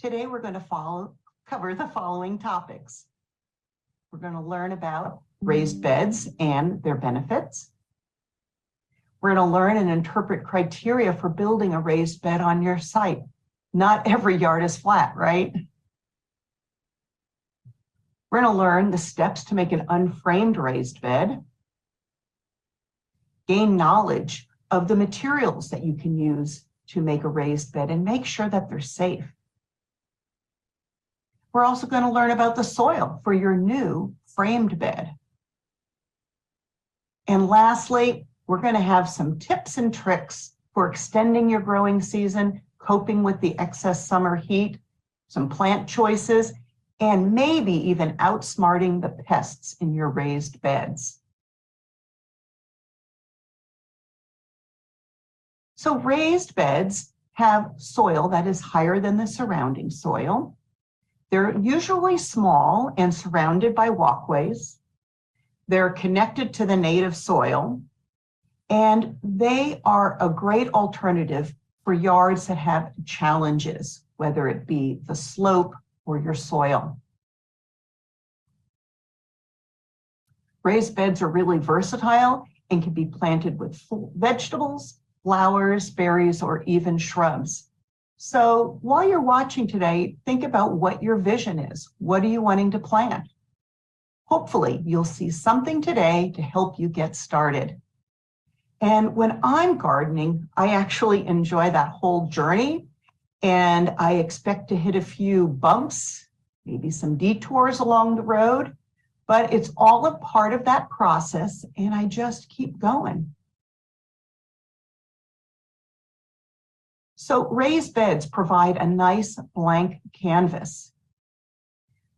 Today we're going to cover the following topics. We're going to learn about raised beds and their benefits. We're going to learn and interpret criteria for building a raised bed on your site. Not every yard is flat, right? We're going to learn the steps to make an unframed raised bed, gain knowledge of the materials that you can use to make a raised bed, and make sure that they're safe. We're also going to learn about the soil for your new framed bed. And lastly, we're going to have some tips and tricks for extending your growing season, coping with the excess summer heat, some plant choices, and maybe even outsmarting the pests in your raised beds. So raised beds have soil that is higher than the surrounding soil. They're usually small and surrounded by walkways. They're connected to the native soil, and they are a great alternative for yards that have challenges, whether it be the slope or your soil. Raised beds are really versatile and can be planted with vegetables, flowers, berries, or even shrubs. So while you're watching today, think about what your vision is. What are you wanting to plant? Hopefully, you'll see something today to help you get started. And when I'm gardening, I actually enjoy that whole journey, and I expect to hit a few bumps, maybe some detours along the road, but it's all a part of that process, and I just keep going. So raised beds provide a nice blank canvas.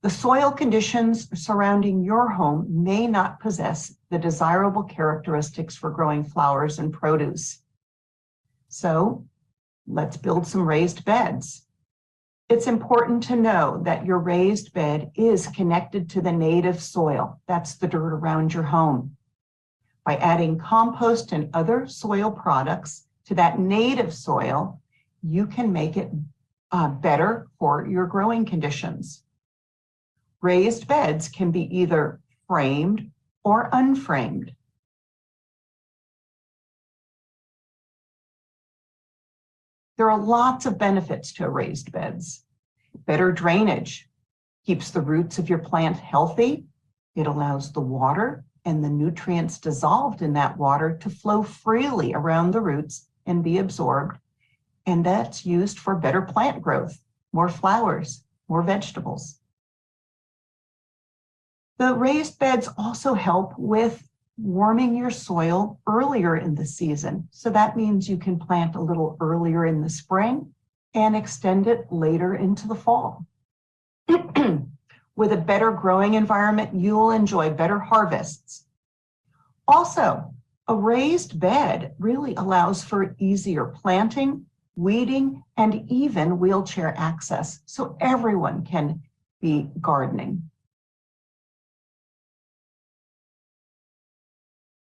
The soil conditions surrounding your home may not possess the desirable characteristics for growing flowers and produce. So let's build some raised beds. It's important to know that your raised bed is connected to the native soil. That's the dirt around your home. By adding compost and other soil products to that native soil, you can make it better for your growing conditions. Raised beds can be either framed or unframed. There are lots of benefits to raised beds. Better drainage keeps the roots of your plant healthy. It allows the water and the nutrients dissolved in that water to flow freely around the roots and be absorbed. And that's used for better plant growth, more flowers, more vegetables. The raised beds also help with warming your soil earlier in the season. So that means you can plant a little earlier in the spring and extend it later into the fall. With a better growing environment, you'll enjoy better harvests. Also, a raised bed really allows for easier planting, weeding, and even wheelchair access, so everyone can be gardening.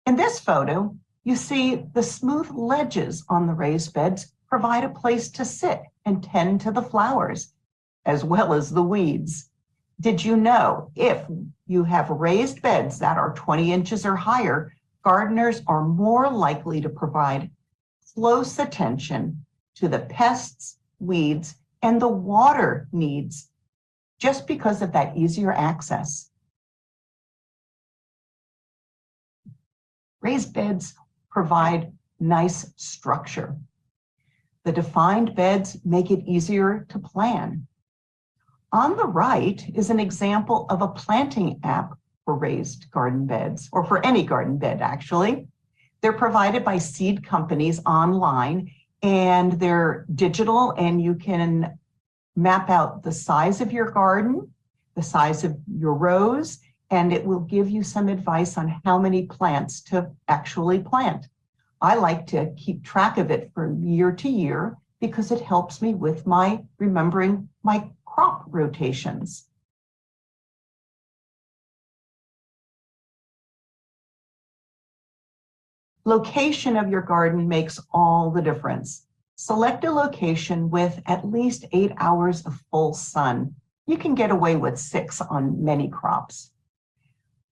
In this photo, you see the smooth ledges on the raised beds provide a place to sit and tend to the flowers, as well as the weeds. Did you know if you have raised beds that are 20 inches or higher, gardeners are more likely to provide close attention to the pests, weeds, and the water needs, just because of that easier access. Raised beds provide nice structure. The defined beds make it easier to plan. On the right is an example of a planting app for raised garden beds, or for any garden bed, actually. They're provided by seed companies online, and they're digital, and you can map out the size of your garden, the size of your rows, and it will give you some advice on how many plants to actually plant. I like to keep track of it from year to year because it helps me with remembering my crop rotations. Location of your garden makes all the difference. Select a location with at least 8 hours of full sun. You can get away with 6 on many crops.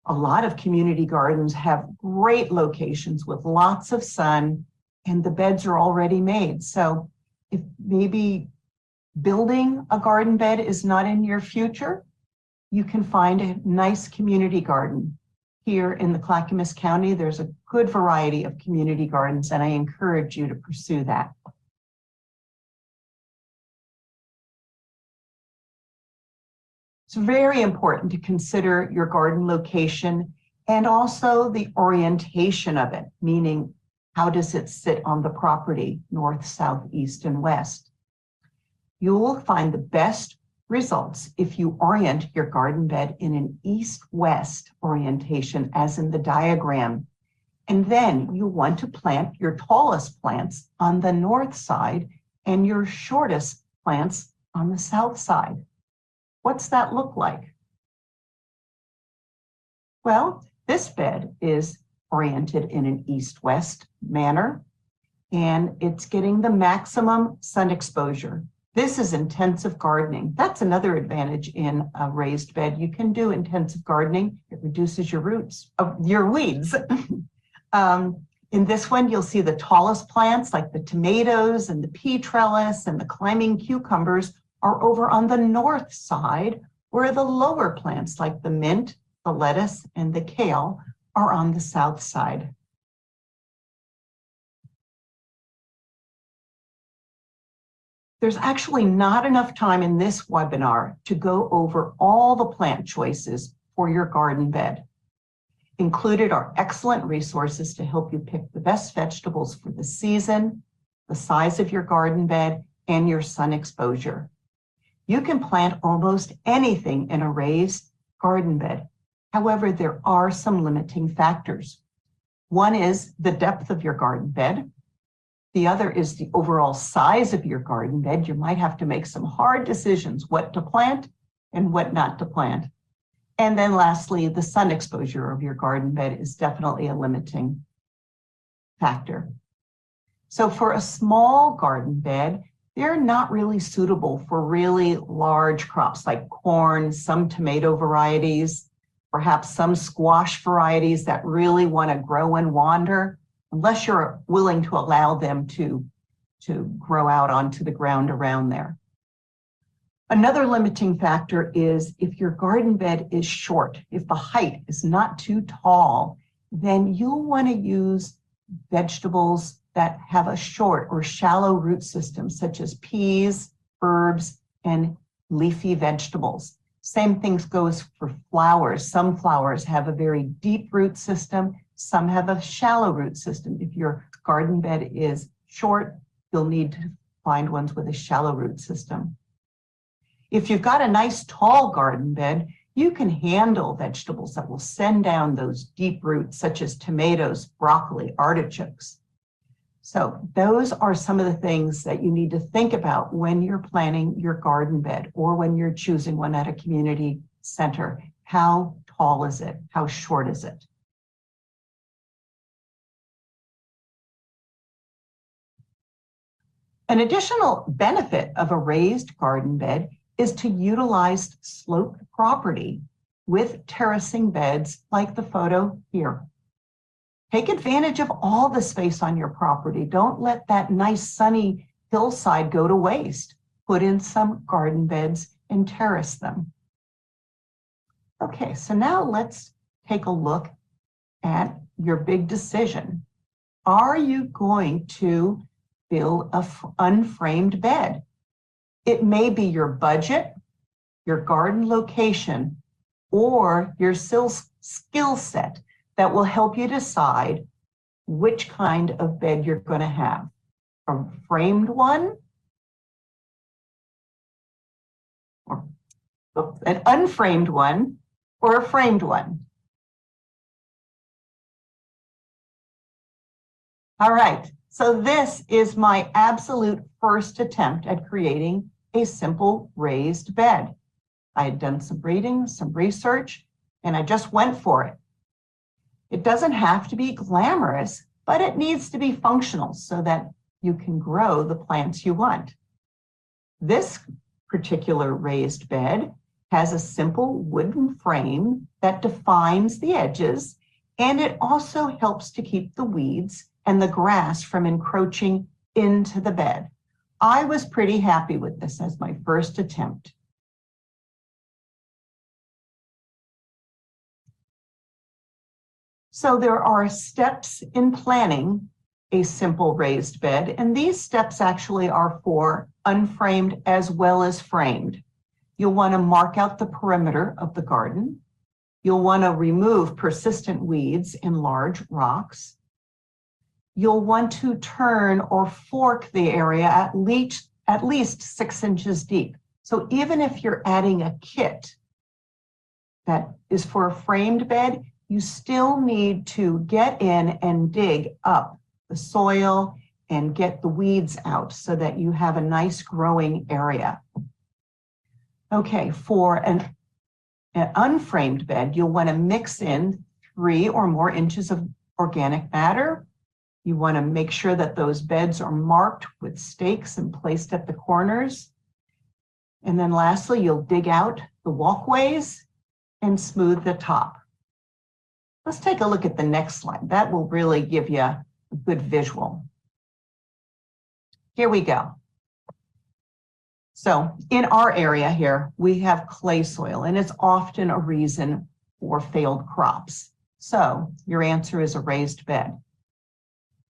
A lot of community gardens have great locations with lots of sun, and the beds are already made. So if maybe building a garden bed is not in your future, you can find a nice community garden. Here in the Clackamas County, there's a good variety of community gardens, and I encourage you to pursue that. It's very important to consider your garden location and also the orientation of it, meaning how does it sit on the property, north, south, east, and west. You will find the best results if you orient your garden bed in an east-west orientation, as in the diagram. And then you want to plant your tallest plants on the north side and your shortest plants on the south side. What's that look like? Well, this bed is oriented in an east-west manner, and it's getting the maximum sun exposure. This is intensive gardening. That's another advantage in a raised bed. You can do intensive gardening. It reduces your your weeds. In this one, you'll see the tallest plants like the tomatoes and the pea trellis and the climbing cucumbers are over on the north side, where the lower plants like the mint, the lettuce, and the kale are on the south side. There's actually not enough time in this webinar to go over all the plant choices for your garden bed. Included are excellent resources to help you pick the best vegetables for the season, the size of your garden bed, and your sun exposure. You can plant almost anything in a raised garden bed. However, there are some limiting factors. One is the depth of your garden bed. The other is the overall size of your garden bed. You might have to make some hard decisions what to plant and what not to plant. And then lastly, the sun exposure of your garden bed is definitely a limiting factor. So for a small garden bed, they're not really suitable for really large crops like corn, some tomato varieties, perhaps some squash varieties that really want to grow and wander, unless you're willing to allow them to grow out onto the ground around there. Another limiting factor is if your garden bed is short, if the height is not too tall, then you'll want to use vegetables that have a short or shallow root system, such as peas, herbs, and leafy vegetables. Same thing goes for flowers. Some flowers have a very deep root system. Some have a shallow root system. If your garden bed is short, you'll need to find ones with a shallow root system. If you've got a nice tall garden bed, you can handle vegetables that will send down those deep roots, such as tomatoes, broccoli, artichokes. So those are some of the things that you need to think about when you're planning your garden bed or when you're choosing one at a community center. How tall is it? How short is it? An additional benefit of a raised garden bed is to utilize sloped property with terracing beds like the photo here. Take advantage of all the space on your property. Don't let that nice sunny hillside go to waste. Put in some garden beds and terrace them. Okay, so now let's take a look at your big decision. Are you going to build an unframed bed? It may be your budget, your garden location, or your skill set that will help you decide which kind of bed you're going to have. A framed one, or an unframed one, or a framed one. All right, so this is my absolute first attempt at creating a simple raised bed. I had done some reading, some research, and I just went for it. It doesn't have to be glamorous, but it needs to be functional so that you can grow the plants you want. This particular raised bed has a simple wooden frame that defines the edges, and it also helps to keep the weeds and the grass from encroaching into the bed. I was pretty happy with this as my first attempt. So there are steps in planning a simple raised bed, and these steps actually are for unframed as well as framed. You'll want to mark out the perimeter of the garden. You'll want to remove persistent weeds and large rocks. You'll want to turn or fork the area at least 6 inches deep. So even if you're adding a kit that is for a framed bed, you still need to get in and dig up the soil and get the weeds out so that you have a nice growing area. Okay, for an unframed bed, you'll want to mix in 3 or more inches of organic matter. You want to make sure that those beds are marked with stakes and placed at the corners. And then lastly, you'll dig out the walkways and smooth the top. Let's take a look at the next slide. That will really give you a good visual. Here we go. So in our area here, we have clay soil, and it's often a reason for failed crops. So your answer is a raised bed.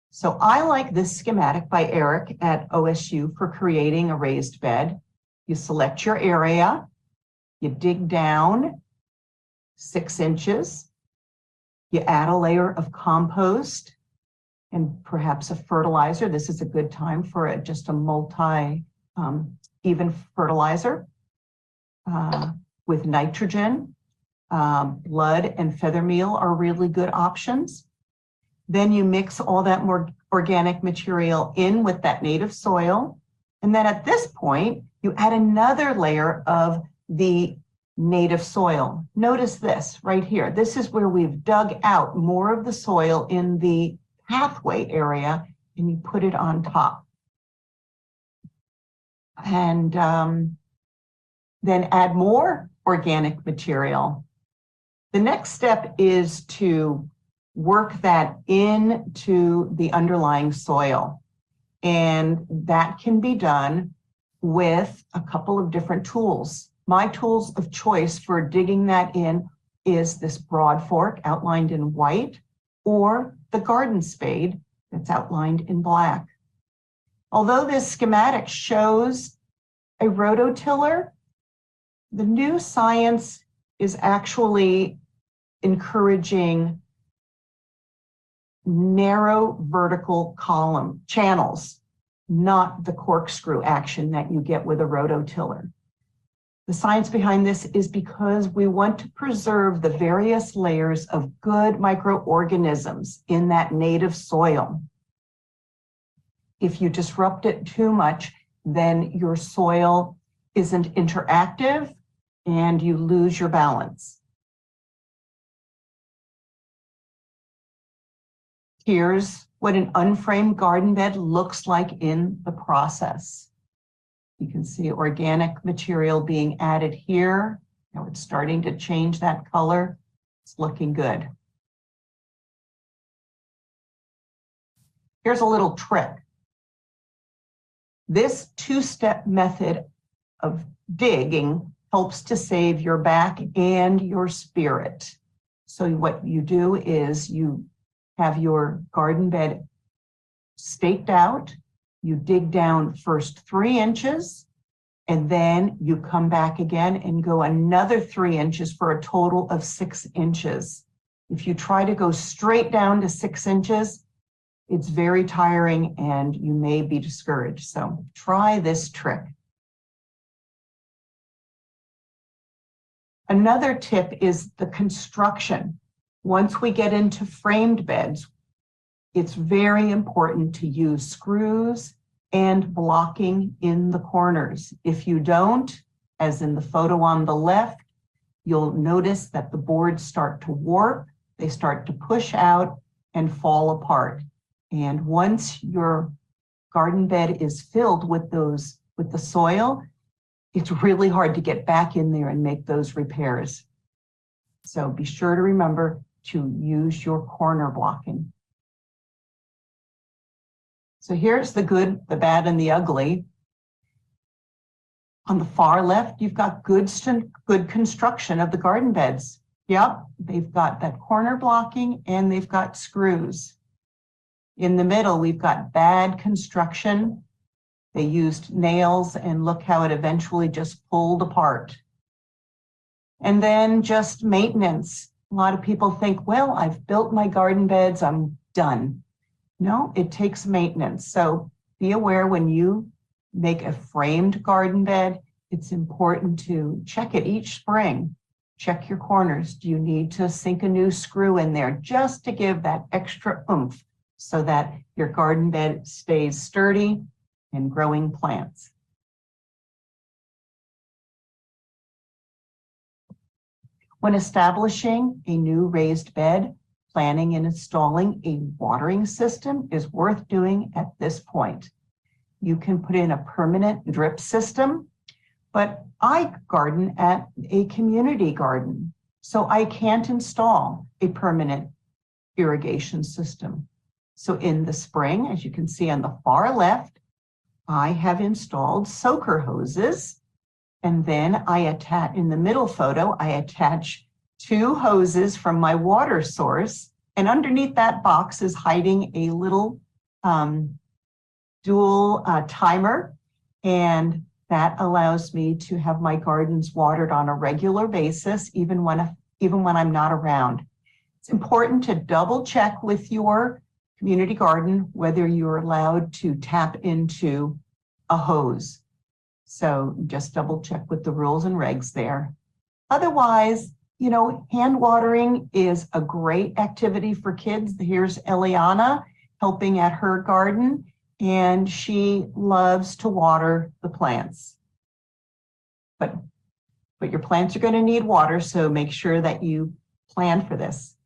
So I like this schematic by Eric at OSU for creating a raised bed. You select your area, you dig down 6 inches, you add a layer of compost and perhaps a fertilizer. This is a good time for just a even fertilizer with nitrogen. Blood and feather meal are really good options. Then you mix all that more organic material in with that native soil. And then at this point, you add another layer of the native soil. Notice this right here. This is where we've dug out more of the soil in the pathway area, and you put it on top. And then add more organic material. The next step is to work that into the underlying soil. And that can be done with a couple of different tools. My tools of choice for digging that in is this broad fork outlined in white, or the garden spade that's outlined in black. Although this schematic shows a rototiller, the new science is actually encouraging narrow vertical column channels, not the corkscrew action that you get with a rototiller. The science behind this is because we want to preserve the various layers of good microorganisms in that native soil. If you disrupt it too much, then your soil isn't interactive and you lose your balance. Here's what an unframed garden bed looks like in the process. You can see organic material being added here. Now it's starting to change that color. It's looking good. Here's a little trick. This 2-step method of digging helps to save your back and your spirit. So what you do is you have your garden bed staked out. You dig down first 3 inches, and then you come back again and go another 3 inches for a total of 6 inches. If you try to go straight down to 6 inches, it's very tiring and you may be discouraged. So try this trick. Another tip is the construction. Once we get into framed beds, it's very important to use screws and blocking in the corners. If you don't, as in the photo on the left, you'll notice that the boards start to warp, they start to push out and fall apart. And once your garden bed is filled with the soil, it's really hard to get back in there and make those repairs. So be sure to remember to use your corner blocking. So here's the good, the bad, and the ugly. On the far left, you've got good construction of the garden beds. Yep, they've got that corner blocking and they've got screws. In the middle, we've got bad construction. They used nails and look how it eventually just pulled apart. And then just maintenance. A lot of people think, well, I've built my garden beds, I'm done. No, it takes maintenance. So be aware when you make a framed garden bed, it's important to check it each spring. Check your corners. Do you need to sink a new screw in there just to give that extra oomph so that your garden bed stays sturdy and growing plants? When establishing a new raised bed, planning and installing a watering system is worth doing at this point. You can put in a permanent drip system, but I garden at a community garden, so I can't install a permanent irrigation system. So in the spring, as you can see on the far left, I have installed soaker hoses, and then I attach, in the middle photo, I attach 2 hoses from my water source, and underneath that box is hiding a little dual timer, and that allows me to have my gardens watered on a regular basis, even when I'm not around. It's important to double check with your community garden whether you're allowed to tap into a hose. So just double check with the rules and regs there. Otherwise, you know, hand watering is a great activity for kids. Here's Eliana helping at her garden, and she loves to water the plants. But your plants are going to need water, so make sure that you plan for this.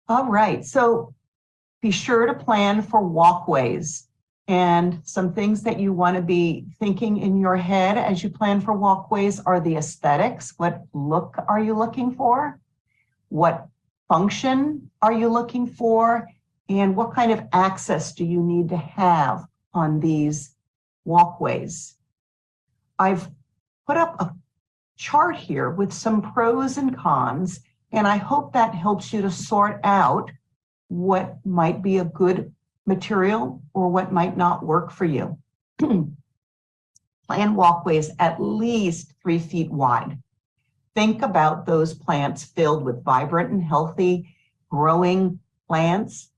All right, so be sure to plan for walkways. And some things that you want to be thinking in your head as you plan for walkways are the aesthetics. What look are you looking for? What function are you looking for? And what kind of access do you need to have on these walkways? I've put up a chart here with some pros and cons, and I hope that helps you to sort out what might be a good material or what might not work for you. Plan walkways at least 3 feet wide. Think about those plants filled with vibrant and healthy growing plants.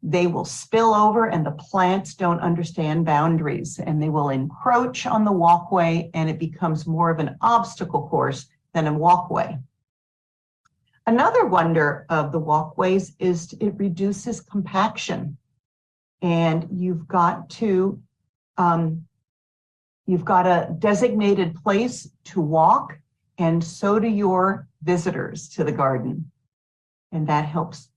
They will spill over, and the plants don't understand boundaries, and they will encroach on the walkway, and it becomes more of an obstacle course than a walkway. Another wonder of the walkways is it reduces compaction. And you've got a designated place to walk, and so do your visitors to the garden. And that helps.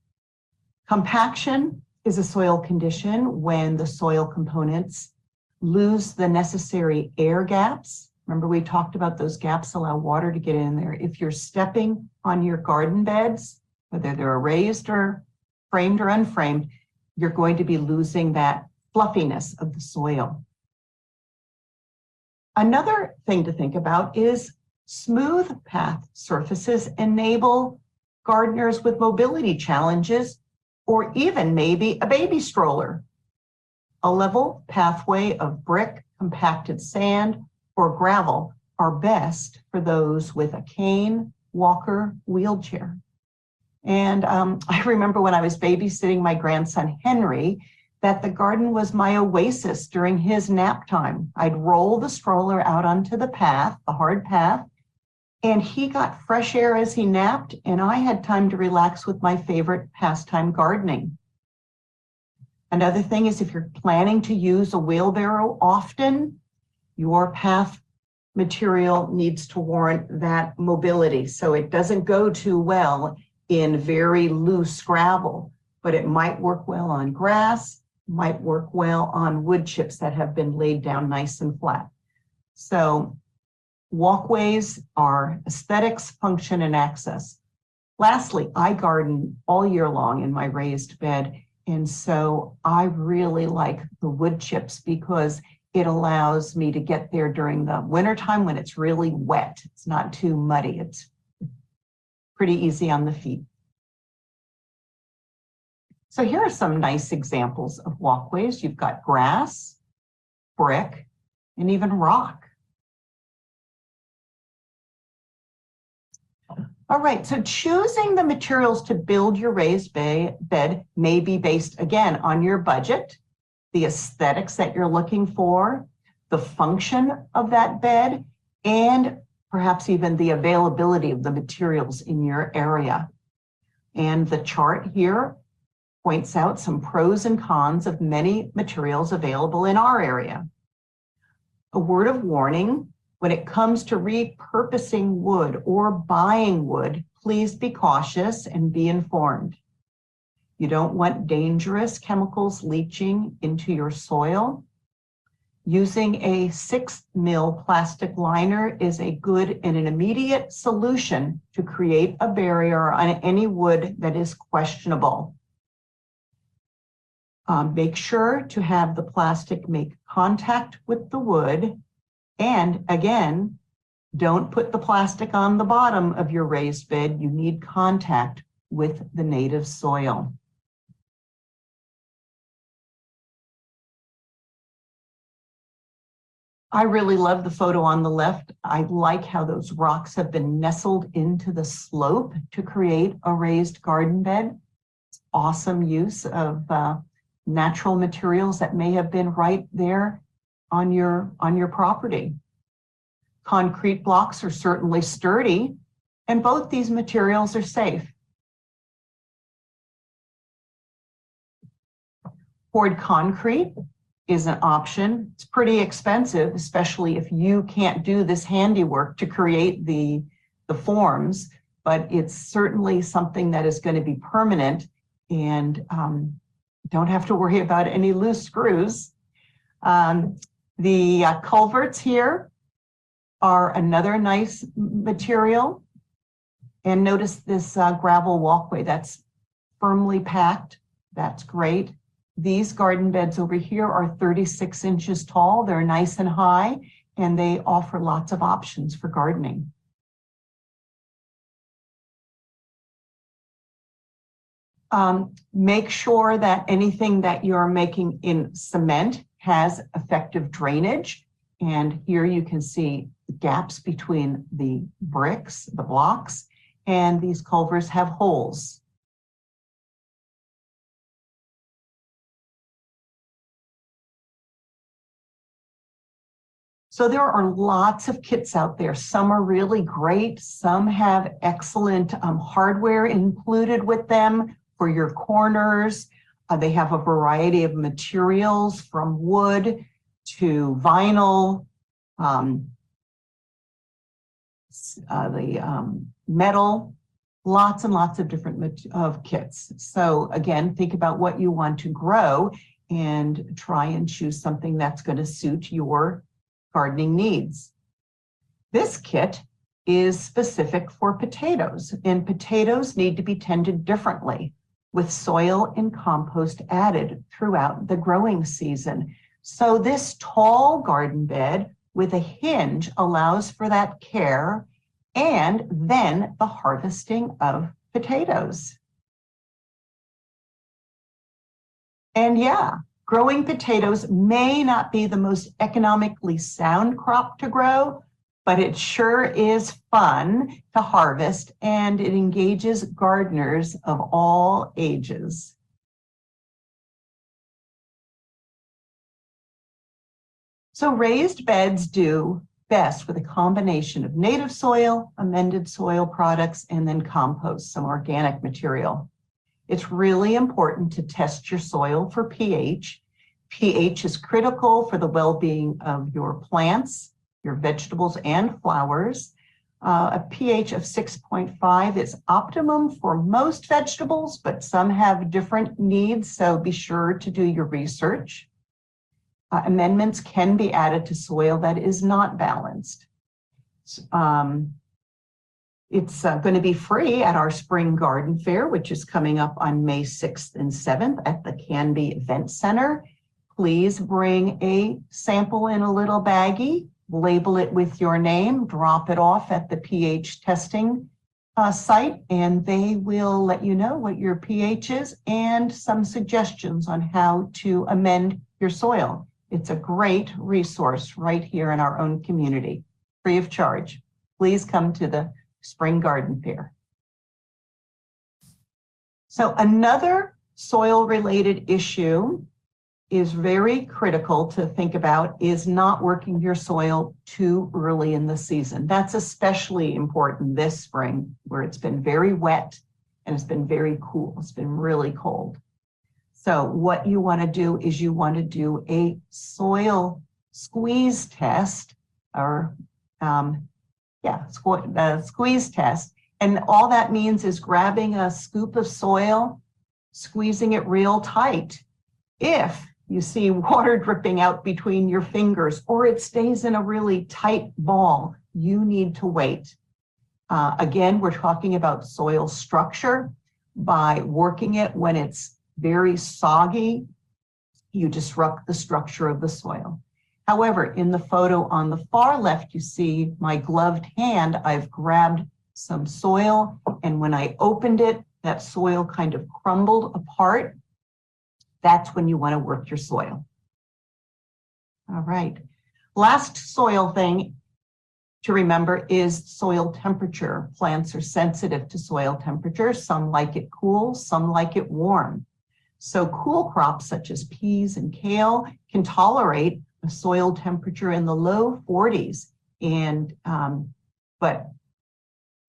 Compaction is a soil condition when the soil components lose the necessary air gaps. Remember, we talked about those gaps allow water to get in there. If you're stepping on your garden beds, whether they're raised or framed or unframed, you're going to be losing that fluffiness of the soil. Another thing to think about is smooth path surfaces enable gardeners with mobility challenges, or even maybe a baby stroller. A level pathway of brick, compacted sand, or gravel are best for those with a cane, walker, wheelchair. And I remember when I was babysitting my grandson, Henry, that the garden was my oasis during his nap time. I'd roll the stroller out onto the path, the hard path, and he got fresh air as he napped, and I had time to relax with my favorite pastime, gardening. Another thing is if you're planning to use a wheelbarrow often, your path material needs to warrant that mobility, so it doesn't go too well in very loose gravel. but it might work well on grass, might work well on wood chips that have been laid down nice and flat. So walkways are aesthetics, function, and access. Lastly, I garden all year long in my raised bed, and so I really like the wood chips because it allows me to get there during the wintertime when it's really wet. It's not too muddy. It's pretty easy on the feet. So here are some nice examples of walkways. You've got grass, brick, and even rock. All right, so choosing the materials to build your raised bed may be based, again, on your budget, the aesthetics that you're looking for, the function of that bed, and perhaps even the availability of the materials in your area. And the chart here points out some pros and cons of many materials available in our area. A word of warning: when it comes to repurposing wood or buying wood, please be cautious and be informed. You don't want dangerous chemicals leaching into your soil. Using a 6 mil plastic liner is a good and an immediate solution to create a barrier on any wood that is questionable. Make sure to have the plastic make contact with the wood. And again, don't put the plastic on the bottom of your raised bed. You need contact with the native soil. I really love the photo on the left. I like how those rocks have been nestled into the slope to create a raised garden bed. It's awesome use of natural materials that may have been right there on your property. Concrete blocks are certainly sturdy, and both these materials are safe. Poured concrete is an option. It's pretty expensive, especially if you can't do this handiwork to create the forms, but it's certainly something that is going to be permanent and don't have to worry about any loose screws. The culverts here are another nice material. And notice this gravel walkway that's firmly packed. That's great. These garden beds over here are 36 inches tall. They're nice and high, and they offer lots of options for gardening. Make sure that anything that you're making in cement has effective drainage. And here you can see the gaps between the bricks, the blocks, and these culverts have holes. So there are lots of kits out there. Some are really great. Some have excellent hardware included with them for your corners. They have a variety of materials from wood to vinyl, metal, lots and lots of different kits. So again, think about what you want to grow and try and choose something that's going to suit your gardening needs. This kit is specific for potatoes, and potatoes need to be tended differently with soil and compost added throughout the growing season. So this tall garden bed with a hinge allows for that care and then the harvesting of potatoes. And yeah, growing potatoes may not be the most economically sound crop to grow, but it sure is fun to harvest, and it engages gardeners of all ages. So raised beds do best with a combination of native soil, amended soil products, and then compost, some organic material. It's really important to test your soil for pH. pH is critical for the well-being of your plants, your vegetables and flowers. A pH of 6.5 is optimum for most vegetables, but some have different needs, so be sure to do your research. Amendments can be added to soil that is not balanced. It's going to be free at our spring garden fair, which is coming up on May 6th and 7th at the Canby Event Center. Please bring a sample in a little baggie, label it with your name, drop it off at the pH testing site, and they will let you know what your pH is and some suggestions on how to amend your soil. It's a great resource right here in our own community, free of charge. Please come to the Spring Garden Fair. So another soil-related issue is very critical to think about is not working your soil too early in the season. That's especially important this spring where it's been very wet and it's been very cool. It's been really cold. So what you want to do is you want to do a soil squeeze test or squeeze test. And all that means is grabbing a scoop of soil, squeezing it real tight. If you see water dripping out between your fingers or it stays in a really tight ball, you need to wait. Again, we're talking about soil structure. By working it when it's very soggy, you disrupt the structure of the soil. However, in the photo on the far left, you see my gloved hand. I've grabbed some soil, and when I opened it, that soil kind of crumbled apart. That's when you want to work your soil. All right. Last soil thing to remember is soil temperature. Plants are sensitive to soil temperature. Some like it cool, some like it warm. So cool crops such as peas and kale can tolerate a soil temperature in the low 40s. But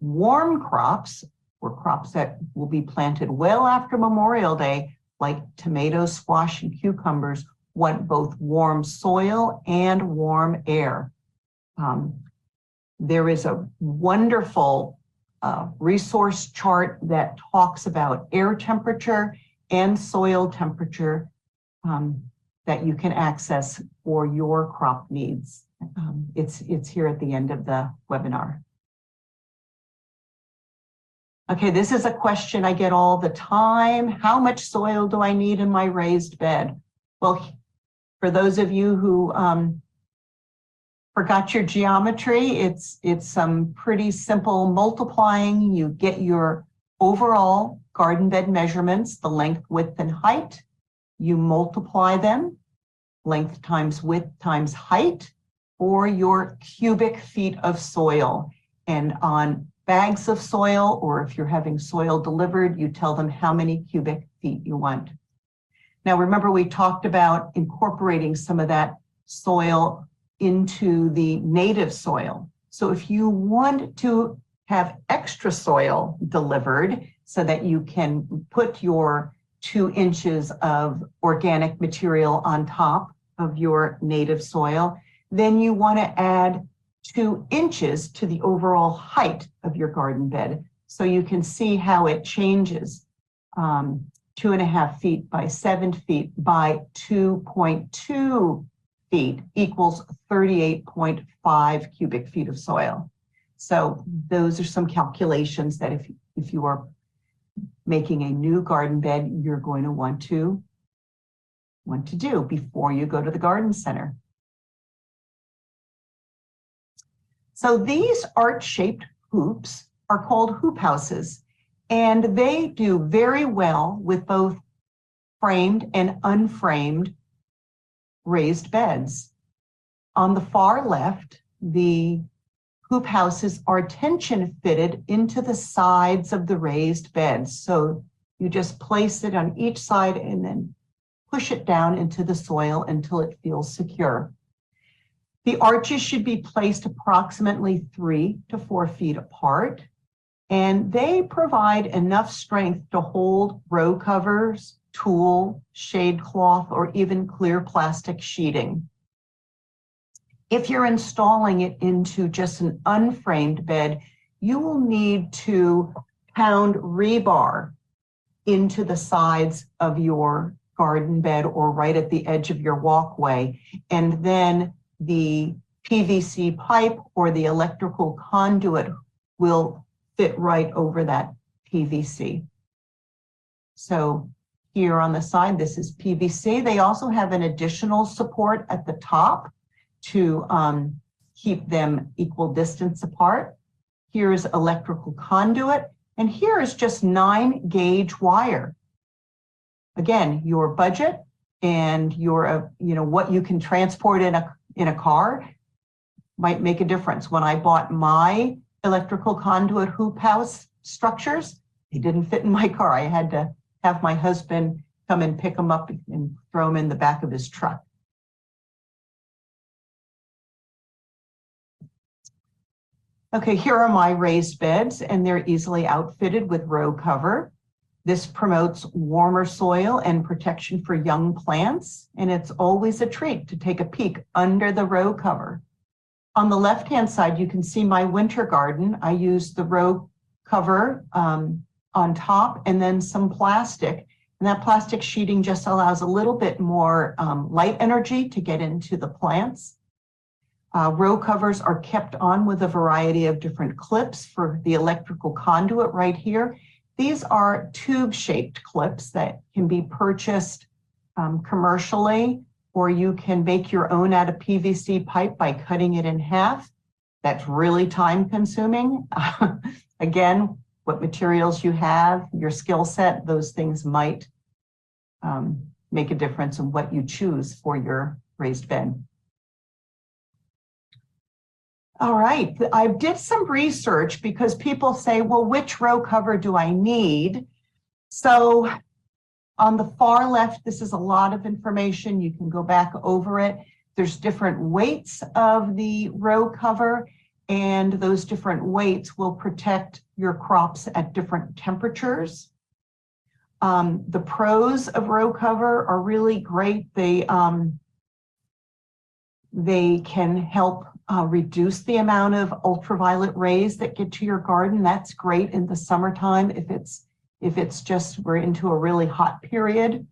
warm crops, or crops that will be planted well after Memorial Day, like tomatoes, squash, and cucumbers, want both warm soil and warm air. There is a wonderful resource chart that talks about air temperature and soil temperature that you can access for your crop needs. It's here at the end of the webinar. Okay, this is a question I get all the time. How much soil do I need in my raised bed? Well, for those of you who forgot your geometry, it's some pretty simple multiplying. You get your overall garden bed measurements, the length, width, and height. You multiply them, length times width times height, for your cubic feet of soil. And on bags of soil, or if you're having soil delivered, you tell them how many cubic feet you want. Now, remember, we talked about incorporating some of that soil into the native soil. So if you want to have extra soil delivered so that you can put your 2 inches of organic material on top of your native soil, then you want to add 2 inches to the overall height of your garden bed. So you can see how it changes. 2.5 feet by 7 feet by 2.2 feet equals 38.5 cubic feet of soil. So those are some calculations that if you are making a new garden bed, you're going to want to do before you go to the garden center. So these arch-shaped hoops are called hoop houses, and they do very well with both framed and unframed raised beds. On the far left, the hoop houses are tension fitted into the sides of the raised beds. So you just place it on each side and then push it down into the soil until it feels secure. The arches should be placed approximately 3 to 4 feet apart, and they provide enough strength to hold row covers, tulle, shade cloth, or even clear plastic sheeting. If you're installing it into just an unframed bed, you will need to pound rebar into the sides of your garden bed or right at the edge of your walkway. And then the PVC pipe or the electrical conduit will fit right over that PVC. So here on the side, this is PVC. They also have an additional support at the top to keep them equal distance apart. Here's electrical conduit, and here is just 9-gauge wire. Again, your budget and your, what you can transport in a car might make a difference. When I bought my electrical conduit hoop house structures, they didn't fit in my car. I had to have my husband come and pick them up and throw them in the back of his truck. Okay, here are my raised beds, and they're easily outfitted with row cover. This promotes warmer soil and protection for young plants, and it's always a treat to take a peek under the row cover. On the left-hand side, you can see my winter garden. I used the row cover on top and then some plastic, and that plastic sheeting just allows a little bit more light energy to get into the plants. Row covers are kept on with a variety of different clips for the electrical conduit right here. These are tube-shaped clips that can be purchased commercially, or you can make your own out of PVC pipe by cutting it in half. That's really time-consuming. Again, what materials you have, your skill set, those things might make a difference in what you choose for your raised bed. All right, I did some research because people say, well, which row cover do I need? So on the far left, this is a lot of information. You can go back over it. There's different weights of the row cover, and those different weights will protect your crops at different temperatures. The pros of row cover are really great. They can help reduce the amount of ultraviolet rays that get to your garden. That's great in the summertime if it's just we're into a really hot period.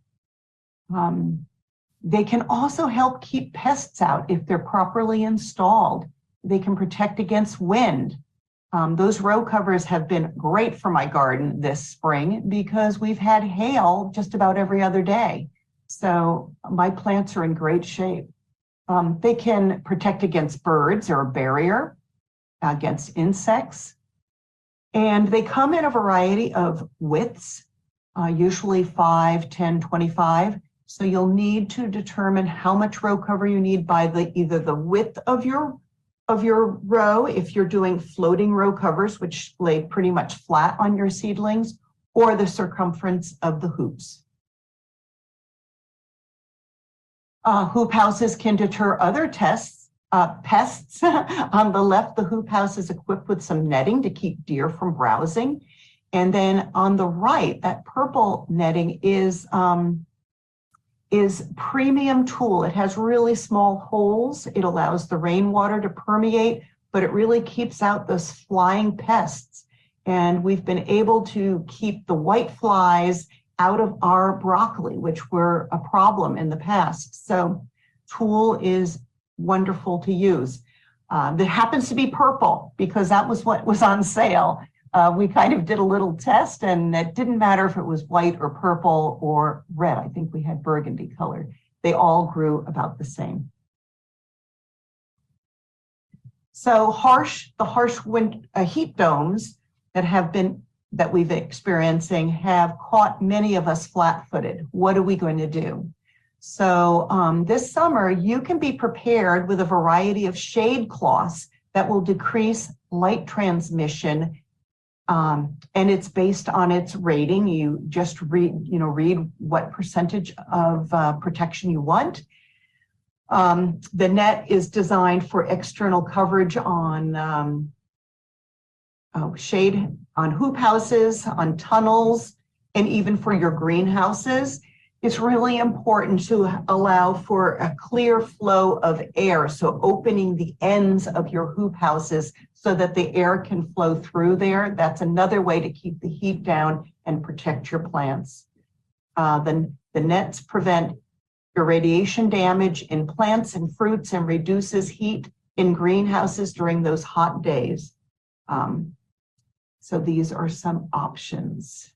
They can also help keep pests out if they're properly installed. They can protect against wind. Those row covers have been great for my garden this spring because we've had hail just about every other day. So my plants are in great shape. They can protect against birds or a barrier, against insects. And they come in a variety of widths, usually 5, 10, 25. So you'll need to determine how much row cover you need by either the width of your row, if you're doing floating row covers, which lay pretty much flat on your seedlings, or the circumference of the hoops. Hoop houses can deter other pests. On the left, the hoop house is equipped with some netting to keep deer from browsing. And then on the right, that purple netting is premium tulle. It has really small holes. It allows the rainwater to permeate, but it really keeps out those flying pests. And we've been able to keep the white flies out of our broccoli, which were a problem in the past. So tulle is wonderful to use. That happens to be purple because that was what was on sale. We kind of did a little test, and it didn't matter if it was white or purple or red. I think we had burgundy colored. They all grew about the same. So the harsh heat domes that we've experiencing have caught many of us flat-footed. What are we going to do? So this summer, you can be prepared with a variety of shade cloths that will decrease light transmission, and it's based on its rating. You just read what percentage of protection you want. The net is designed for external coverage on shade on hoop houses, on tunnels, and even for your greenhouses. It's really important to allow for a clear flow of air. So opening the ends of your hoop houses so that the air can flow through there. That's another way to keep the heat down and protect your plants. The nets prevent irradiation damage in plants and fruits and reduces heat in greenhouses during those hot days. So these are some options.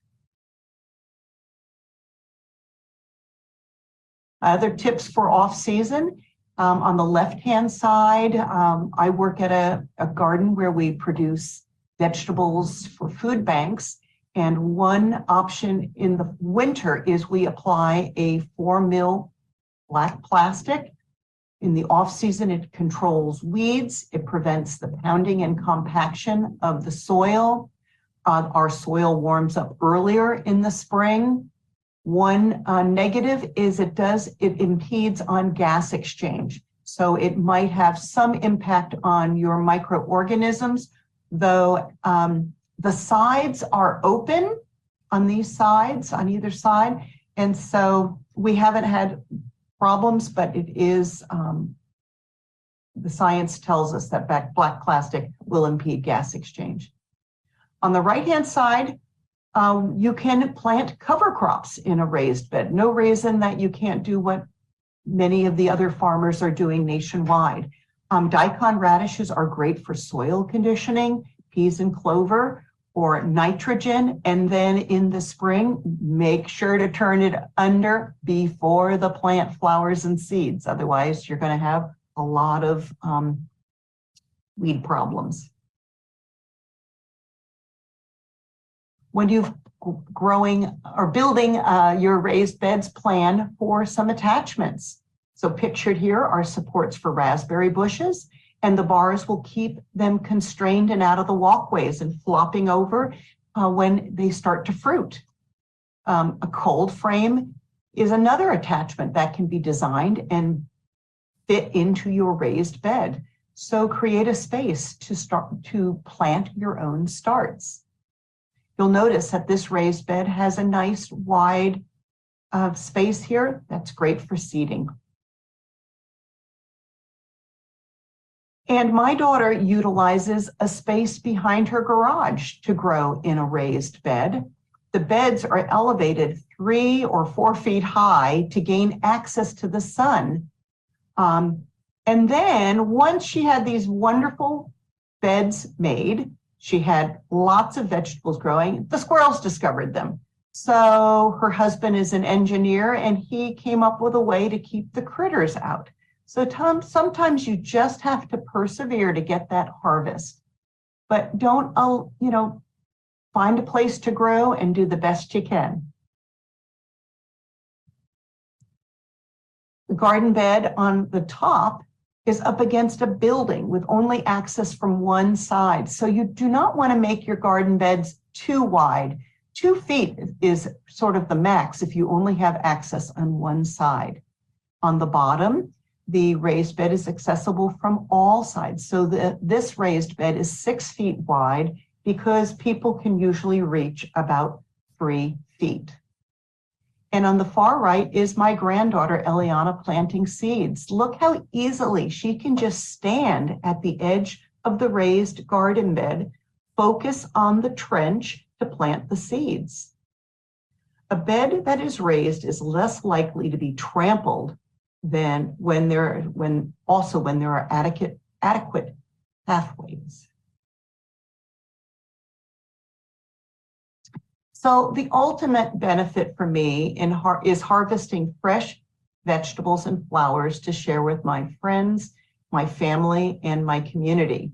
Other tips for off-season. On the left-hand side, I work at a garden where we produce vegetables for food banks. And one option in the winter is we apply a 4 mil black plastic. In the off-season, it controls weeds. It prevents the pounding and compaction of the soil. Our soil warms up earlier in the spring. One negative is it impedes on gas exchange. So it might have some impact on your microorganisms, though the sides are open on these sides, on either side. And so we haven't had problems, but it is, the science tells us that black plastic will impede gas exchange. On the right-hand side, you can plant cover crops in a raised bed. No reason that you can't do what many of the other farmers are doing nationwide. Daikon radishes are great for soil conditioning, peas and clover, or nitrogen. And then in the spring, make sure to turn it under before the plant flowers and seeds. Otherwise, you're going to have a lot of weed problems. When you're growing or building your raised beds, plan for some attachments. So pictured here are supports for raspberry bushes, and the bars will keep them constrained and out of the walkways and flopping over when they start to fruit. A cold frame is another attachment that can be designed and fit into your raised bed. So create a space to plant your own starts. You'll notice that this raised bed has a nice wide space here. That's great for seeding. And my daughter utilizes a space behind her garage to grow in a raised bed. The beds are elevated 3 or 4 feet high to gain access to the sun. And then once she had these wonderful beds made, she had lots of vegetables growing. The squirrels discovered them. So her husband is an engineer, and he came up with a way to keep the critters out. So sometimes you just have to persevere to get that harvest. But don't, find a place to grow and do the best you can. The garden bed on the top is up against a building with only access from one side. So you do not want to make your garden beds too wide. 2 feet is sort of the max if you only have access on one side. On the bottom, the raised bed is accessible from all sides. So this raised bed is 6 feet wide because people can usually reach about 3 feet. And on the far right is my granddaughter, Eliana, planting seeds. Look how easily she can just stand at the edge of the raised garden bed, focus on the trench to plant the seeds. A bed that is raised is less likely to be trampled than when there are adequate pathways. So the ultimate benefit for me is harvesting fresh vegetables and flowers to share with my friends, my family, and my community.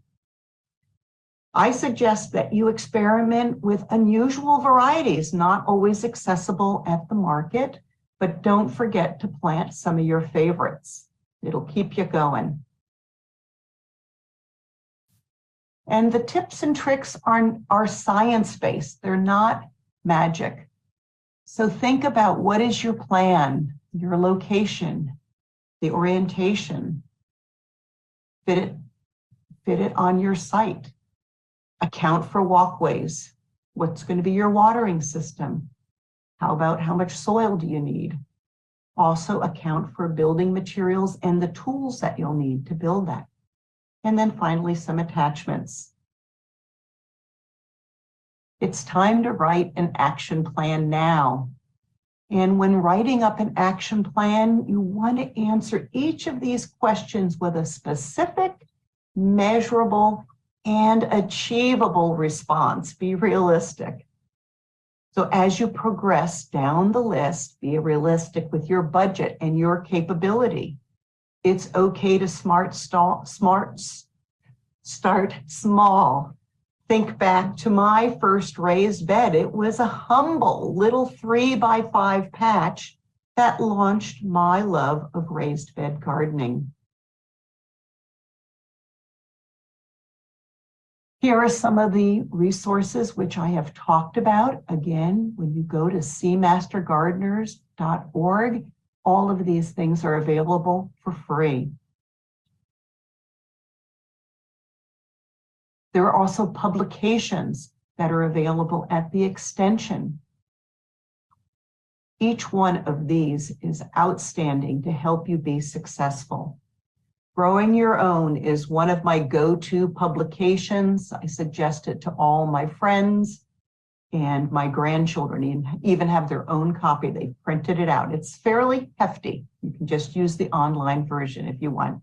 I suggest that you experiment with unusual varieties, not always accessible at the market, but don't forget to plant some of your favorites. It'll keep you going. And the tips and tricks are science-based. They're not magic. So think about what is your plan, your location, the orientation. Fit it on your site. Account for walkways. What's going to be your watering system? How about how much soil do you need? Also account for building materials and the tools that you'll need to build that. And then finally, some attachments. It's time to write an action plan now. And when writing up an action plan, you want to answer each of these questions with a specific, measurable, and achievable response. Be realistic. So as you progress down the list, be realistic with your budget and your capability. It's okay to start small. Think back to my first raised bed. It was a humble little 3x5 patch that launched my love of raised bed gardening. Here are some of the resources which I have talked about. Again, when you go to cmastergardeners.org, all of these things are available for free. There are also publications that are available at the extension. Each one of these is outstanding to help you be successful. Growing Your Own is one of my go-to publications. I suggest it to all my friends, and my grandchildren even have their own copy. They've printed it out. It's fairly hefty. You can just use the online version if you want.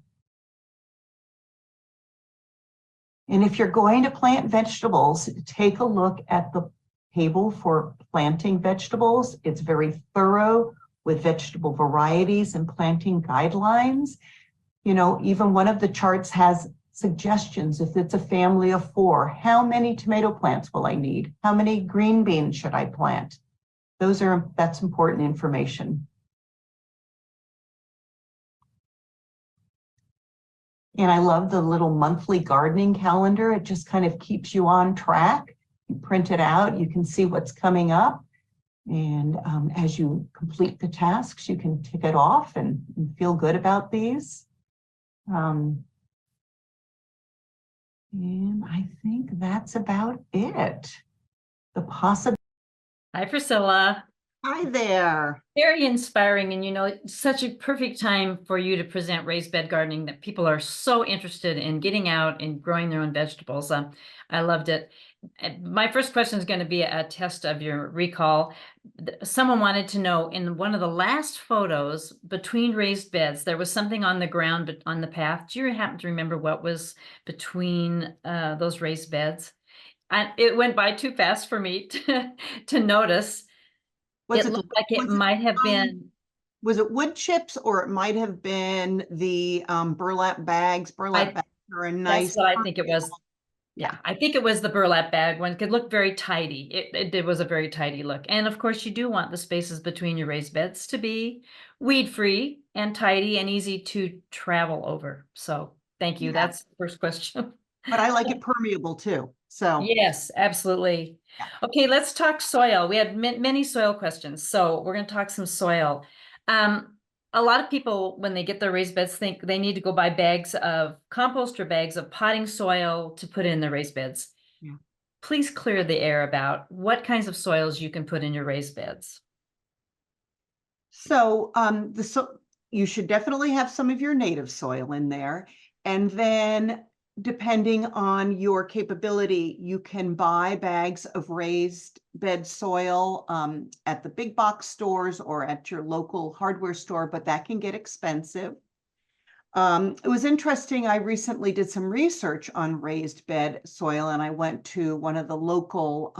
And if you're going to plant vegetables, take a look at the table for planting vegetables. It's very thorough with vegetable varieties and planting guidelines. You know, even one of the charts has suggestions. If it's a family of 4, how many tomato plants will I need? How many green beans should I plant? That's important information. And I love the little monthly gardening calendar. It just kind of keeps you on track. You print it out, you can see what's coming up. And as you complete the tasks, you can tick it off and feel good about these. And I think that's about it. Hi, Priscilla. Hi there. Very inspiring. And, you know, it's such a perfect time for you to present raised bed gardening that people are so interested in getting out and growing their own vegetables. I loved it. My first question is going to be a test of your recall. Someone wanted to know, in one of the last photos between raised beds, there was something on the ground, but on the path. Do you happen to remember what was between those raised beds? And it went by too fast for me to notice. It looked like it might have been. Was it wood chips, or it might have been the burlap bags? Burlap bags are a nice. That's what I think it was. Yeah, I think it was the burlap bag one. It could look very tidy. It was a very tidy look. And of course, you do want the spaces between your raised beds to be weed-free and tidy and easy to travel over. So thank you. Yeah. That's the first question. But I like it permeable too. So yes, absolutely. Yeah. Okay, let's talk soil. We had many soil questions. So we're going to talk some soil. A lot of people, when they get their raised beds, think they need to go buy bags of compost or bags of potting soil to put in the raised beds. Yeah. Please clear the air about what kinds of soils you can put in your raised beds. So you should definitely have some of your native soil in there. And then depending on your capability, you can buy bags of raised bed soil at the big box stores or at your local hardware store, but that can get expensive. It was interesting. I recently did some research on raised bed soil, and I went to one of the local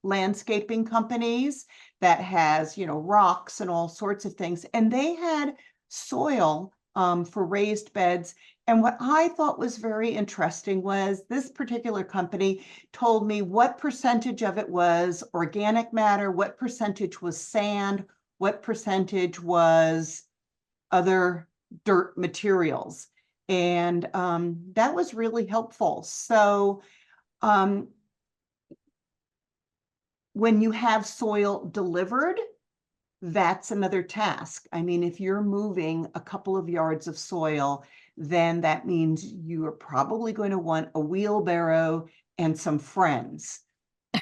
landscaping companies that has, you know, rocks and all sorts of things. And they had soil for raised beds. And what I thought was very interesting was this particular company told me what percentage of it was organic matter, what percentage was sand, what percentage was other dirt materials. And that was really helpful. So when you have soil delivered, that's another task. I mean, if you're moving a couple of yards of soil, then that means you are probably going to want a wheelbarrow and some friends.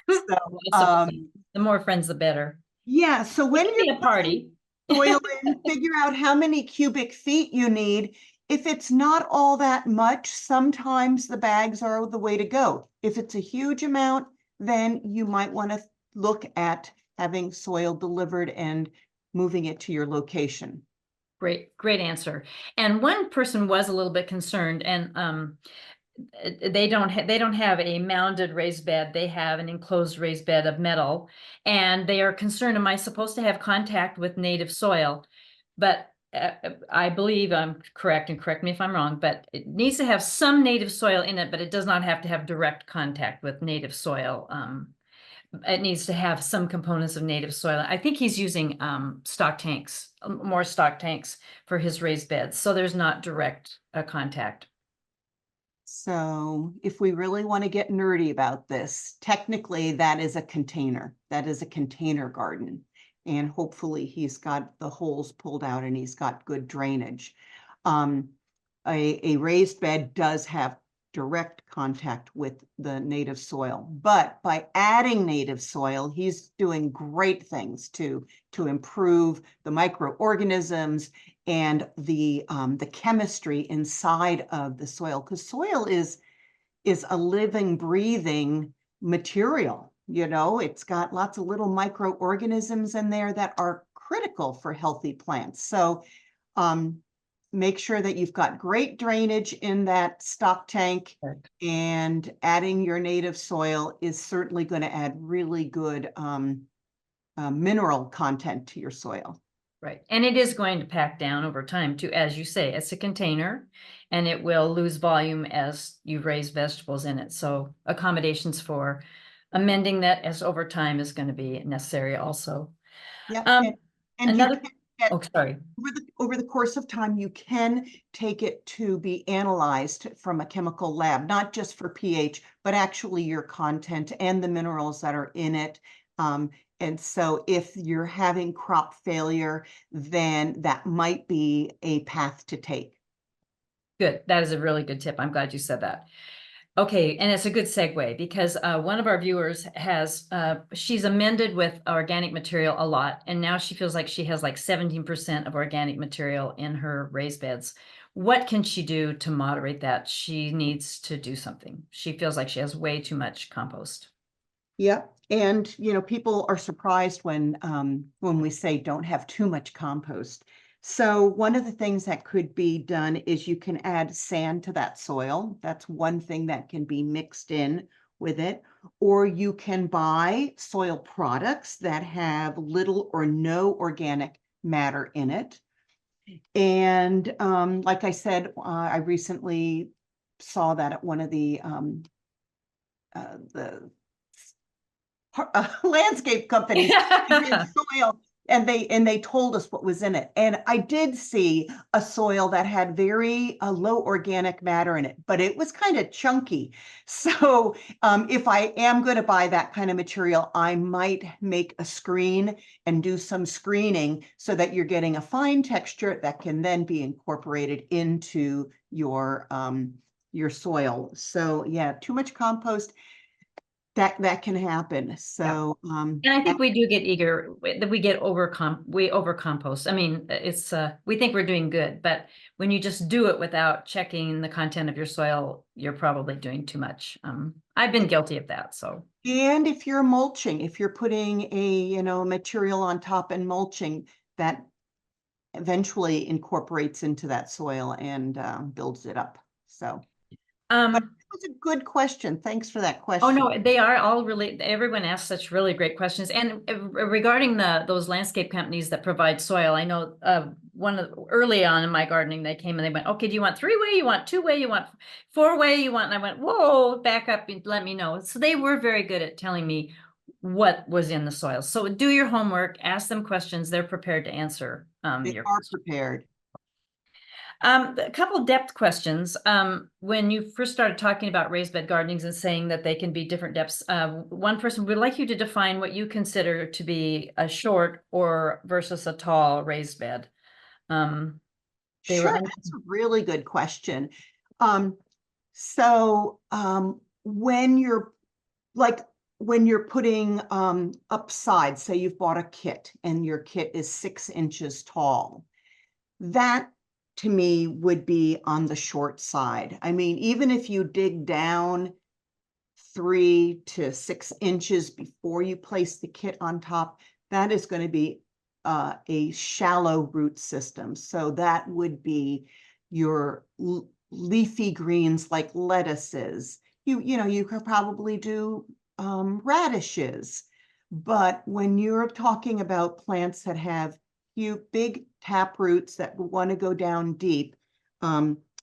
So, the more friends, the better. Yeah. So when you're a party, soil in, figure out how many cubic feet you need. If it's not all that much, sometimes the bags are the way to go. If it's a huge amount, then you might want to look at having soil delivered and moving it to your location. Great answer. And one person was a little bit concerned, and they don't have a mounded raised bed. They have an enclosed raised bed of metal, and they are concerned, am I supposed to have contact with native soil? But I believe I'm correct, and correct me if I'm wrong, but it needs to have some native soil in it, but it does not have to have direct contact with native soil. It needs to have some components of native soil. I think he's using stock tanks, more stock tanks for his raised beds, so there's not direct contact. So if we really want to get nerdy about this, technically that is a container. That is a container garden. And hopefully he's got the holes pulled out and he's got good drainage. A raised bed does have direct contact with the native soil, but by adding native soil, he's doing great things to improve the microorganisms and the chemistry inside of the soil, because soil is a living, breathing material. You know, it's got lots of little microorganisms in there that are critical for healthy plants. So make sure that you've got great drainage in that stock tank, and adding your native soil is certainly going to add really good mineral content to your soil. Right. And it is going to pack down over time too, as you say, it's a container and it will lose volume as you raise vegetables in it. So accommodations for amending that as over time is going to be necessary also. Yeah. And Another, you can get, oh, sorry. over the course of time, you can take it to be analyzed from a chemical lab, not just for pH, but actually your content and the minerals that are in it. And so if you're having crop failure, then that might be a path to take. Good. That is a really good tip. I'm glad you said that. Okay, and it's a good segue because one of our viewers has, she's amended with organic material a lot, and now she feels like she has like 17% of organic material in her raised beds. What can she do to moderate that? She needs to do something. She feels like she has way too much compost. Yeah, and you know, people are surprised when we say don't have too much compost. So one of the things that could be done is you can add sand to that soil. That's one thing that can be mixed in with it. Or you can buy soil products that have little or no organic matter in it. And like I said, I recently saw that at one of the landscape companies soil, and they told us what was in it. And I did see a soil that had very low organic matter in it, but it was kind of chunky. So if I am going to buy that kind of material, I might make a screen and do some screening so that you're getting a fine texture that can then be incorporated into your soil. So yeah, too much compost, that can happen. So And I think we do get eager that we over compost. I mean, it's we think we're doing good, but when you just do it without checking the content of your soil, you're probably doing too much. I've been guilty of that. So, and if you're mulching, if you're putting a material on top and mulching, that eventually incorporates into that soil and builds it up. So but it was a good question. Thanks for that question. Oh no, they are all really, everyone asks such really great questions. And regarding those landscape companies that provide soil, I know early on in my gardening, they came and they went, okay, do you want 3-way, you want 2-way, you want 4-way, you want, and I went, whoa, back up and let me know. So they were very good at telling me what was in the soil. So do your homework, ask them questions, they're prepared to answer. They are prepared. A couple depth questions. When you first started talking about raised bed gardenings and saying that they can be different depths, one person would like you to define what you consider to be a short or versus a tall raised bed. Sure, that's a really good question. So when you're like when you're putting upside, say you've bought a kit and your kit is 6 inches tall, that to me would be on the short side. I mean, even if you dig down 3 to 6 inches before you place the kit on top, that is going to be a shallow root system. So that would be your leafy greens like lettuces. You know, you could probably do radishes. But when you're talking about plants that have big tap roots that want to go down deep,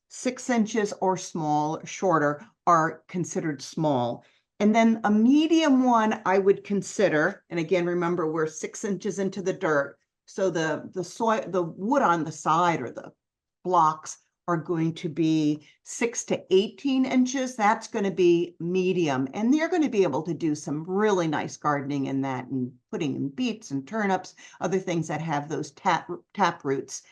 6 inches or shorter are considered small. And then a medium one I would consider, and again, remember we're 6 inches into the dirt. So the soil, the wood on the side or the blocks are going to be 6 to 18 inches. That's going to be medium. And you're going to be able to do some really nice gardening in that and putting in beets and turnips, other things that have those tap roots.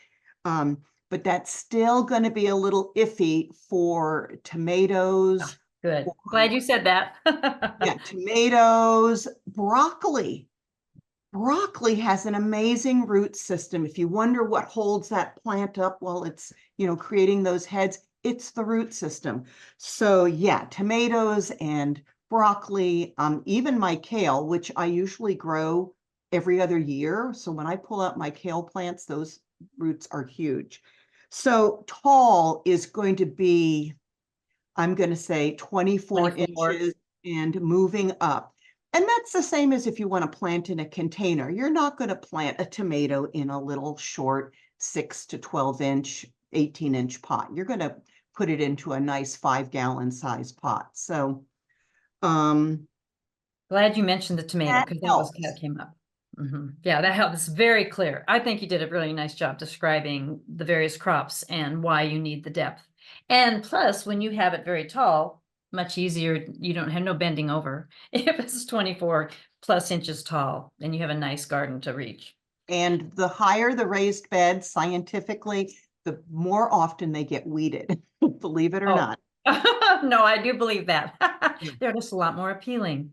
But that's still going to be a little iffy for tomatoes. Good. Glad you said that. Yeah, tomatoes, broccoli. Broccoli has an amazing root system. If you wonder what holds that plant up while it's, you know, creating those heads, it's the root system. So yeah, tomatoes and broccoli, even my kale, which I usually grow every other year. So when I pull out my kale plants, those roots are huge. So tall is going to be, I'm going to say 24 inches and moving up. And that's the same as if you want to plant in a container. You're not going to plant a tomato in a little short 6 to 12 inch, 18-inch pot. You're going to put it into a nice 5-gallon size pot. So glad you mentioned the tomato because that came up. Yeah, that helps. Very clear. I think you did a really nice job describing the various crops and why you need the depth. And plus, when you have it very tall, much easier. You don't have no bending over. If it's 24 plus inches tall, then you have a nice garden to reach. And the higher the raised bed, scientifically, the more often they get weeded, believe it or not. No, I do believe that. They're just a lot more appealing.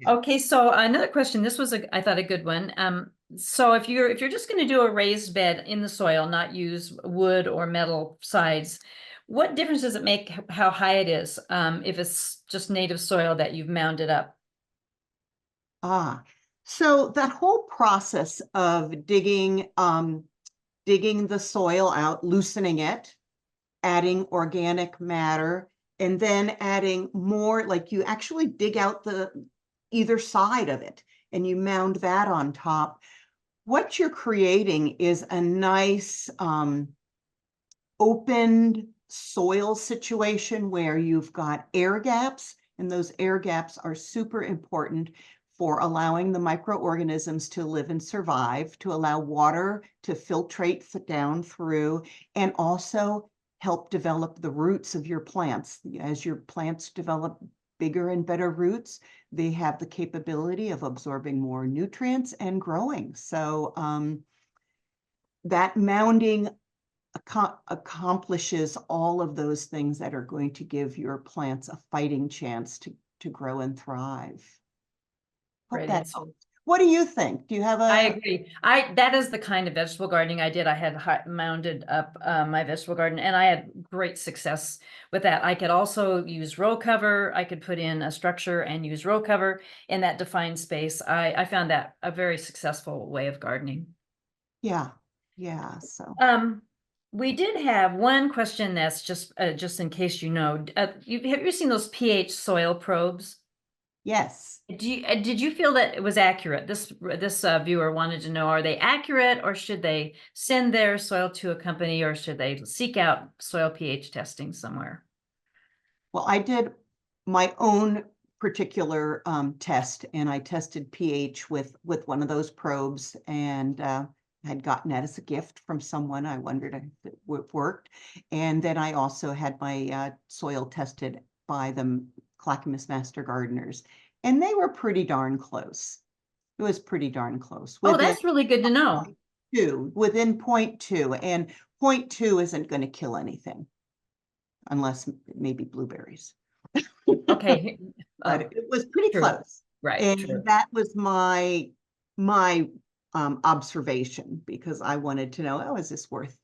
Okay, so another question. This was I thought a good one. So if you're just going to do a raised bed in the soil, not use wood or metal sides, what difference does it make how high it is if it's just native soil that you've mounded up? So that whole process of digging the soil out, loosening it, adding organic matter, and then adding more, like you actually dig out either side of it and you mound that on top. What you're creating is a nice opened soil situation where you've got air gaps, and those air gaps are super important for allowing the microorganisms to live and survive, to allow water to filtrate down through, and also help develop the roots of your plants. As your plants develop bigger and better roots, they have the capability of absorbing more nutrients and growing. So that mounding accomplishes all of those things that are going to give your plants a fighting chance to grow and thrive. Hope that helps. What do you think? Do you have I agree. That is the kind of vegetable gardening I did. I had mounded up my vegetable garden and I had great success with that. I could also use row cover. I could put in a structure and use row cover in that defined space. I found that a very successful way of gardening. Yeah. So we did have one question that's just in case you know. Have you seen those pH soil probes? Yes. Did you feel that it was accurate? This viewer wanted to know, are they accurate or should they send their soil to a company or should they seek out soil pH testing somewhere? Well, I did my own particular test and I tested pH with one of those probes and had gotten that as a gift from someone. I wondered if it worked. And then I also had my soil tested by the Clackamas Master Gardeners. And they were pretty darn close. It was pretty darn close. Oh, that's really good to know. Within 0.2, and 0.2 isn't going to kill anything unless maybe blueberries. Okay. but it was pretty true. close. Right, And true. that was my observation, because I wanted to know, oh, is this worth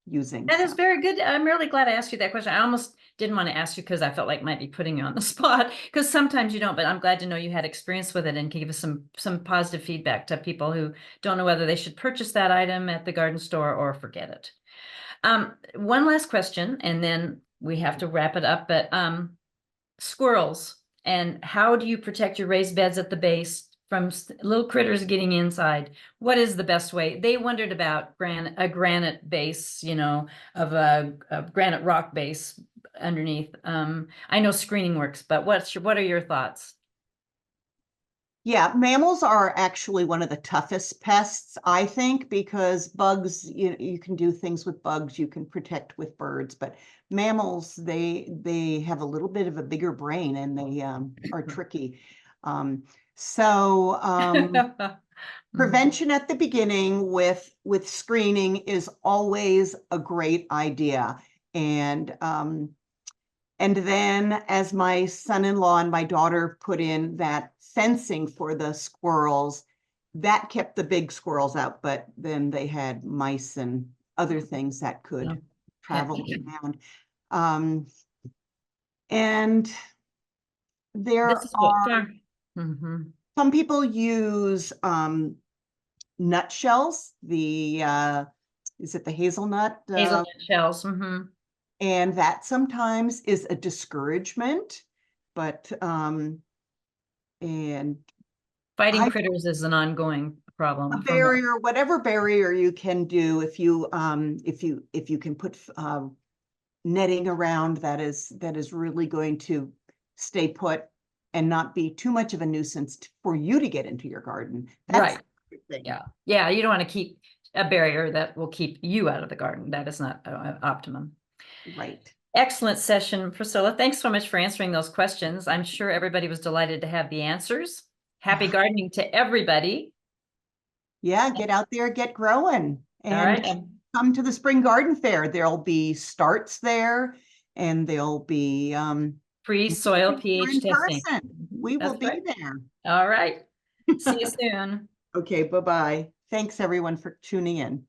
using? That is So, very good. I'm really glad I asked you that question. I almost didn't want to ask you because I felt like might be putting you on the spot, because sometimes you don't, but I'm glad to know you had experience with it and can give us some positive feedback to people who don't know whether they should purchase that item at the garden store or forget it. One last question, and then we have to wrap it up, but squirrels, and how do you protect your raised beds at the base from little critters getting inside? What is the best way? They wondered about a granite base, you know, of a granite rock base underneath. I know screening works, but what are your thoughts? yeah, mammals are actually one of the toughest pests, I think, because bugs, you can do things with bugs, you can protect with birds, but mammals, they have a little bit of a bigger brain, and they are tricky. Um, so prevention at the beginning with screening is always a great idea. And then, as my son-in-law and my daughter put in that fencing for the squirrels, that kept the big squirrels out, but then they had mice and other things that could travel around. And there This is what are some people use nutshells, is it the hazelnut? hazelnut shells. And that sometimes is a discouragement, but and Fighting I critters is an ongoing problem. a barrier, whatever barrier you can do, if you can put netting around, that is really going to stay put and not be too much of a nuisance for you to get into your garden. That's Right. the thing. Yeah, you don't want to keep a barrier that will keep you out of the garden. That is not optimum. Right. Excellent session, Priscilla. Thanks so much for answering those questions. I'm sure everybody was delighted to have the answers. Happy gardening to everybody. Yeah, get out there, get growing, All and right. come to the spring garden fair. There'll be starts there, and there'll be Free soil pH in testing. person. We will That's be right. there. All right. See you soon. Okay, bye-bye. Thanks everyone for tuning in.